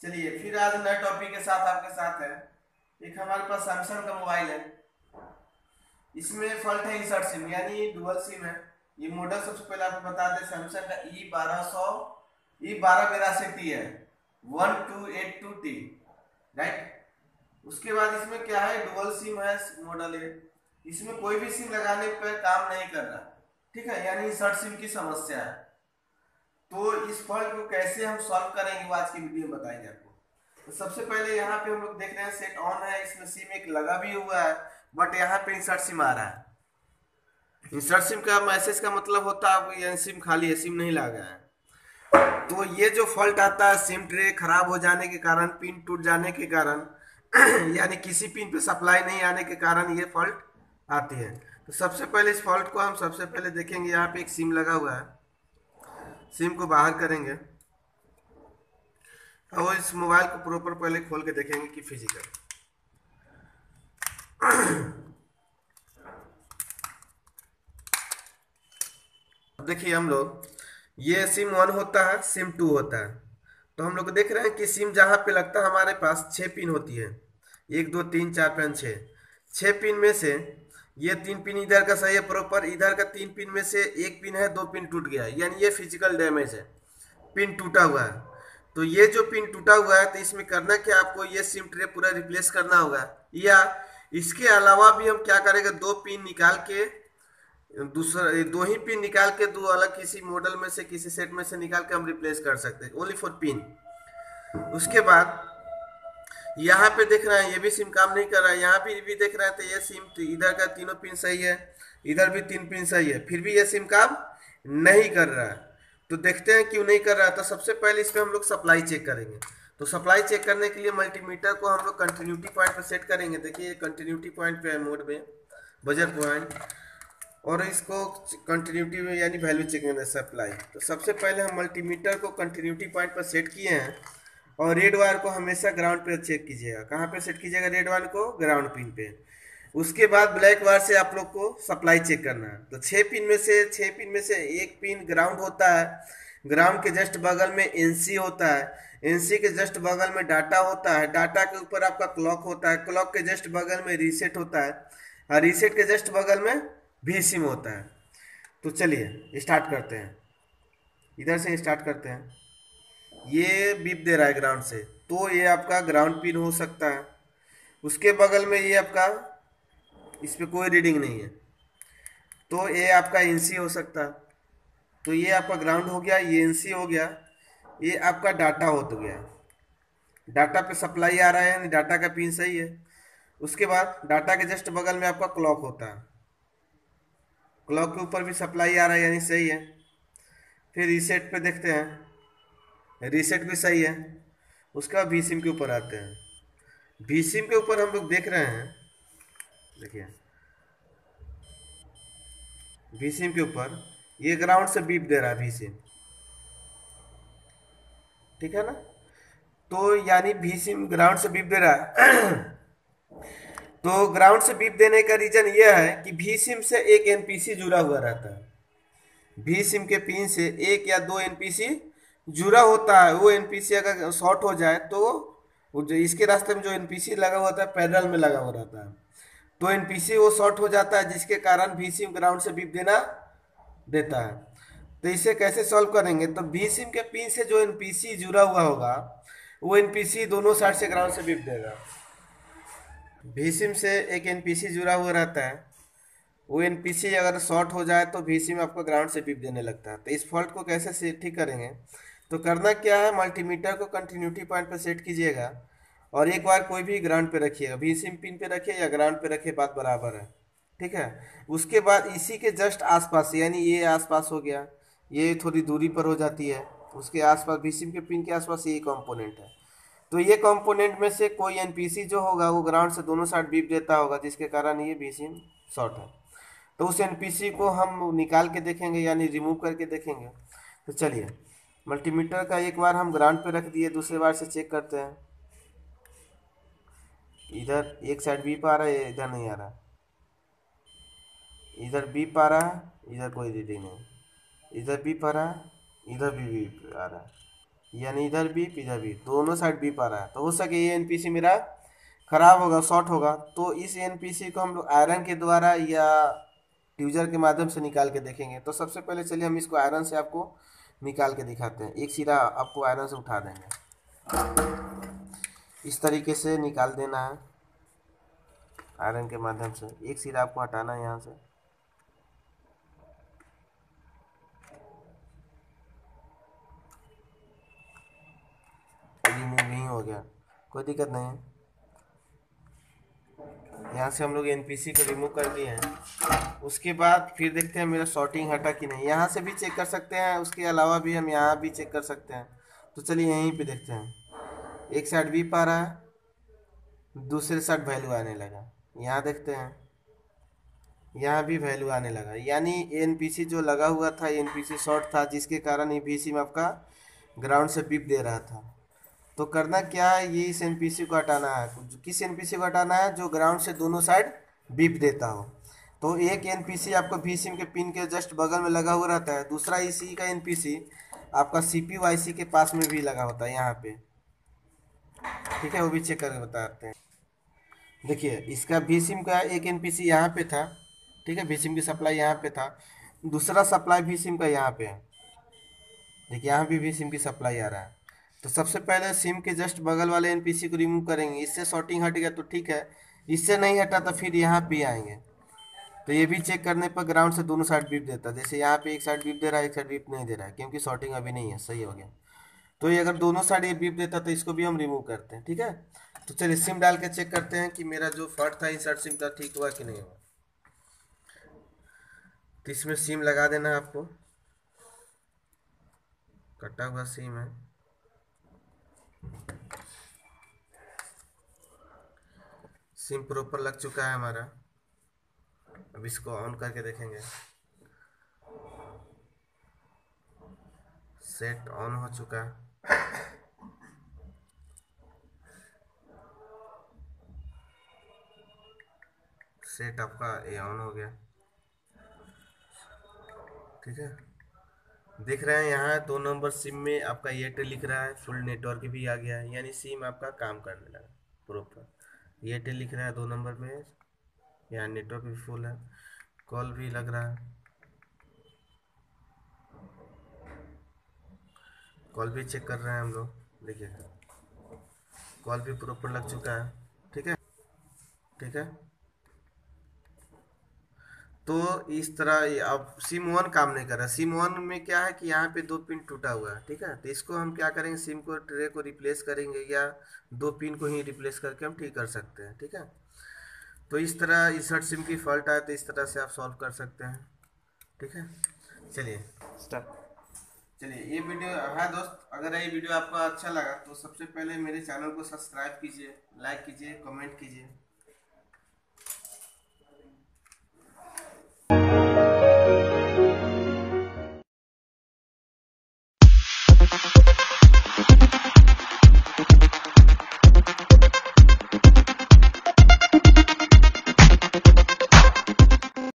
चलिए फिर आज नए टॉपिक के साथ आपके साथ है। एक हमारे पास सैमसंग का मोबाइल है। इसमें फॉल्ट है इंसर्ट सिम यानी डुअल सिम है। ये मॉडल सबसे पहले आपको बता दें, सैमसंग का E1282 है, 1282T, राइट। उसके बाद इसमें क्या है, डुअल सिम है मॉडल है। इसमें कोई भी सिम लगाने पर काम नहीं कर रहा, ठीक है, यानी इंसर्ट सिम की समस्या है। तो इस फॉल्ट को कैसे हम सॉल्व करेंगे वो आज की वीडियो में बताएंगे आपको। तो सबसे पहले यहाँ पे हम लोग देख रहे हैं सेट ऑन है, इसमें सिम एक लगा भी हुआ है, बट यहाँ पे इंसर्ट सिम आ रहा है। इंसर्ट सिम का मैसेज का मतलब होता है ये सिम खाली है, सिम नहीं लगा है। तो ये जो फॉल्ट आता है सिम ट्रे खराब हो जाने के कारण, पिन टूट जाने के कारण यानी किसी पिन पे सप्लाई नहीं आने के कारण ये फॉल्ट आती है। तो सबसे पहले इस फॉल्ट को हम सबसे पहले देखेंगे। यहाँ पे एक सिम लगा हुआ है, सिम को बाहर करेंगे और इस मोबाइल को प्रॉपर पहले खोल के देखेंगे कि फिजिकल। अब देखिए हम लोग, ये सिम 1 होता है, सिम 2 होता है। तो हम लोग देख रहे हैं कि सिम जहाँ पे लगता है हमारे पास 6 पिन होती है, 1 2 3 4 5 6। 6 पिन में से ये 3 पिन इधर का सही है प्रॉपर, इधर का 3 पिन में से 1 पिन है, 2 पिन टूट गया है, यानी ये फिजिकल डैमेज है, पिन टूटा हुआ है। तो ये जो पिन टूटा हुआ है, तो इसमें करना क्या, आपको ये सिम ट्रे पूरा रिप्लेस करना होगा। या इसके अलावा भी हम क्या करेंगे, 2 पिन निकाल के, दूसरा 2 ही पिन निकाल के, 2 अलग किसी मॉडल में से किसी सेट में से निकाल के हम रिप्लेस कर सकते हैं, ओनली फॉर पिन। उसके बाद यहाँ पे देख रहे हैं ये भी सिम काम नहीं कर रहा है, यहाँ भी देख रहे हैं तो ये सिम इधर का तीनों पिन सही है, इधर भी 3 पिन सही है, फिर भी ये सिम काम नहीं कर रहा है। तो देखते हैं क्यों नहीं कर रहा है। तो सबसे पहले इस पर हम लोग सप्लाई चेक करेंगे। तो सप्लाई चेक करने के लिए मल्टीमीटर को हम लोग कंटिन्यूटी पॉइंट पर सेट करेंगे। देखिए कंटिन्यूटी पॉइंट पे है मोड में, बजर पॉइंट, और इसको कंटिन्यूटी में यानी वैल्यू चेक करना सप्लाई। तो सबसे पहले हम मल्टीमीटर को कंटिन्यूटी पॉइंट पर सेट किए हैं, और रेड वायर को हमेशा ग्राउंड पे चेक कीजिएगा। कहाँ पे सेट कीजिएगा, रेड वायर को ग्राउंड पिन पे। उसके बाद ब्लैक वायर से आप लोग को सप्लाई चेक करना है। तो 6 पिन में से एक पिन ग्राउंड होता है, ग्राउंड के जस्ट बगल में एनसी होता है, एनसी के जस्ट बगल में डाटा होता है, डाटा के ऊपर आपका क्लॉक होता है, क्लॉक के जस्ट बगल में रीसेट होता है, और रीसेट के जस्ट बगल में भी सिम होता है। तो चलिए स्टार्ट करते हैं, इधर से स्टार्ट करते हैं। ये बीप दे रहा है ग्राउंड से, तो ये आपका ग्राउंड पिन हो सकता है। उसके बगल में ये आपका, इस पर कोई रीडिंग नहीं है, तो ये आपका एनसी हो सकता है। तो ये आपका ग्राउंड हो गया, ये एनसी हो गया, ये आपका डाटा हो तो गया, डाटा पे सप्लाई आ रहा है यानी डाटा का पिन सही है। उसके बाद डाटा के जस्ट बगल में आपका क्लॉक होता है, क्लॉक के ऊपर भी सप्लाई आ रहा है यानी सही है। फिर रीसेट पे देखते हैं, रीसेट भी सही है। उसके बाद वी सिम के ऊपर आते हैं। वी सिम के ऊपर हम लोग देख रहे हैं, देखिए वी सिम के ऊपर ये ग्राउंड से बीप दे रहा है वी सिम, ठीक है ना। तो यानी वी सिम ग्राउंड से बीप दे रहा है। तो ग्राउंड से बीप देने का रीजन ये है कि वी सिम से एक एनपीसी जुड़ा हुआ रहता है। वी सिम के पिन से 1 या 2 एनपीसी जुड़ा होता है। वो एनपीसी अगर शॉर्ट हो जाए तो वो जो इसके रास्ते में जो एनपीसी लगा हुआ होता है पैरेलल में लगा हुआ रहता है, तो एनपीसी वो शॉर्ट हो जाता है, जिसके कारण वी सिम ग्राउंड से बीप देना देता है। तो इसे कैसे सॉल्व करेंगे, तो वी सिम के पिन से जो एनपीसी जुड़ा हुआ होगा वो एनपीसी दोनों साइड से ग्राउंड से बीप देगा। वी सिम से एक एनपीसी जुड़ा हुआ रहता है, वो एनपीसी अगर शॉर्ट हो जाए तो वीसी में आपको ग्राउंड से बीप देने लगता है। तो इस फॉल्ट को कैसे ठीक करेंगे, तो करना क्या है, मल्टीमीटर को कंटिन्यूटी पॉइंट पर सेट कीजिएगा, और एक बार कोई भी ग्राउंड पे रखिएगा, वीसी पिन पे रखिए या ग्राउंड पे रखिए, बात बराबर है, ठीक है। उसके बाद इसी के जस्ट आसपास, यानी ये आसपास हो गया, ये थोड़ी दूरी पर हो जाती है, उसके आसपास वीसी के पिन के आसपास ये कंपोनेंट है। तो ये कंपोनेंट में से कोई एनपीसी जो होगा वो ग्राउंड से दोनों साइड बीप देता होगा, जिसके कारण ये वीसी शॉर्ट है। तो उस एनपीसी को हम निकाल के देखेंगे यानी रिमूव करके देखेंगे। तो चलिए मल्टीमीटर का एक बार हम ग्राउंड पे रख दिए, दूसरे बार से चेक करते हैं। इधर एक साइड बीप आ रहा है, इधर नहीं आ रहा, इधर बीप आ रहा है, इधर कोई रीडिंग नहीं, इधर बीप आ रहा है, इधर भी बीप आ रहा है। यानी इधर बीप इधर बीप, दोनों साइड बीप आ रहा है, तो हो सके ये एनपीसी मेरा खराब होगा, शॉर्ट होगा। तो इस एनपीसी को हम लोग आयरन के द्वारा या ट्यूजर के माध्यम से निकाल के देखेंगे। तो सबसे पहले चलिए हम इसको आयरन से आपको निकाल के दिखाते हैं। एक सिरा आपको आयरन से उठा देंगे, इस तरीके से निकाल देना है आयरन के माध्यम से। एक सिरा आपको हटाना है यहाँ से, रिमूव नहीं हो गया, कोई दिक्कत नहीं है। यहाँ से हम लोग एनपीसी को रिमूव कर दिए हैं। उसके बाद फिर देखते हैं मेरा शॉर्टिंग हटा कि नहीं। यहाँ से भी चेक कर सकते हैं, उसके अलावा भी हम यहाँ भी चेक कर सकते हैं। तो चलिए यहीं पे देखते हैं। एक साइड भी पा रहा है, दूसरे साइड वैल्यू आने लगा। यहाँ देखते हैं, यहाँ भी वैल्यू आने लगा, यानी एनपीसी जो लगा हुआ था एनपीसी शॉर्ट था, जिसके कारण एनपीसी में आपका ग्राउंड से बीप दे रहा था। तो करना क्या है, ये इस एनपीसी को हटाना है। किस एनपीसी को हटाना है? जो ग्राउंड से दोनों साइड बीप देता हो। तो एक एनपीसी आपको वी सिम के पिन के जस्ट बगल में लगा हुआ रहता है, दूसरा इसी का एनपीसी आपका सीपीयू आईसी के पास में भी लगा होता है यहाँ पे, ठीक है। वो भी चेक करके बताते हैं। देखिए इसका वी सिम का एक एनपीसी यहाँ पे था, ठीक है, वी सिम की सप्लाई यहाँ पे था, दूसरा सप्लाई वी सिम का यहाँ पे है। देखिए यहाँ भी सिम की सप्लाई आ रहा है। तो सबसे पहले सिम के जस्ट बगल वाले एनपीसी को रिमूव करेंगे, इससे शॉर्टिंग हट गया तो ठीक है, इससे नहीं हटा तो फिर यहाँ पे आएंगे। तो ये भी चेक करने पर ग्राउंड से दोनों साइड बीप देता है। जैसे यहाँ पे एक साइड बीप दे रहा है, एक साइड बीप नहीं दे रहा है, क्योंकि शॉर्टिंग अभी नहीं है, सही हो गया। तो ये अगर दोनों साइड ये बीप देता तो इसको भी हम रिमूव करते हैं, ठीक है। तो चलिए सिम डाल के चेक करते हैं कि मेरा जो फॉल्ट था इंसर्ट सिम का ठीक हुआ कि नहीं हुआ। तो इसमें सिम लगा देना है आपको, कटा हुआ सिम है। सिम प्रॉपर लग चुका है हमारा। अब इसको ऑन करके देखेंगे, सेट ऑन हो चुका है। सेट आपका ये ऑन हो गया, ठीक है। देख रहे हैं यहाँ 2 नंबर सिम में आपका एयरटेल लिख रहा है, फुल नेटवर्क भी आ गया है, यानी सिम आपका काम करने लगा प्रॉपर। एयरटेल लिख रहा है 2 नंबर में, यहाँ नेटवर्क भी फुल है, कॉल भी लग रहा है, कॉल भी चेक कर रहे हैं हम लोग। देखिए कॉल भी प्रॉपर लग चुका है, ठीक है, ठीक है। तो इस तरह अब सिम वन काम नहीं कर रहा। सिम वन में क्या है कि यहाँ पे 2 पिन टूटा हुआ है, ठीक है। तो इसको हम क्या करेंगे, सिम को ट्रे को रिप्लेस करेंगे, या 2 पिन को ही रिप्लेस करके हम ठीक कर सकते हैं, ठीक है। तो इस तरह इंसर्ट सिम की फॉल्ट आए तो इस तरह से आप सॉल्व कर सकते हैं, ठीक है। चलिए स्टार्ट। चलिए ये वीडियो, हाँ दोस्त, अगर ये वीडियो आपको अच्छा लगा तो सबसे पहले मेरे चैनल को सब्सक्राइब कीजिए, लाइक कीजिए, कमेंट कीजिए।